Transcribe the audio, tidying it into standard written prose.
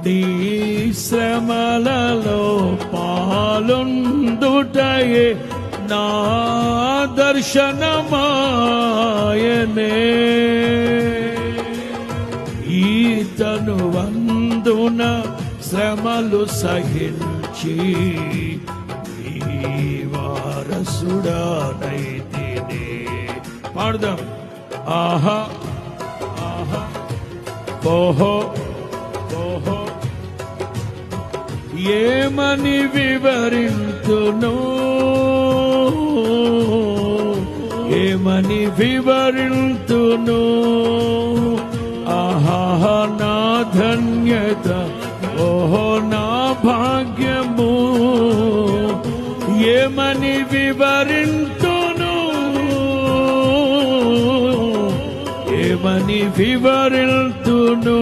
నీ శ్రమలలో పాలుందుటయే నా దర్శనమాయనే. ఈతను వందున శ్రమలు సహించి ఈ వారసుడనైతిని. పాడదాం. ఆహా ఆహా ఓహో ఓహో ఏమని వివరింతును, ఏమని వివరింతును. ఆహా నా ధన్యత, ఓహో నా భాగ్యము. ఏమని వివరింతును, ఏమని వివరింతును.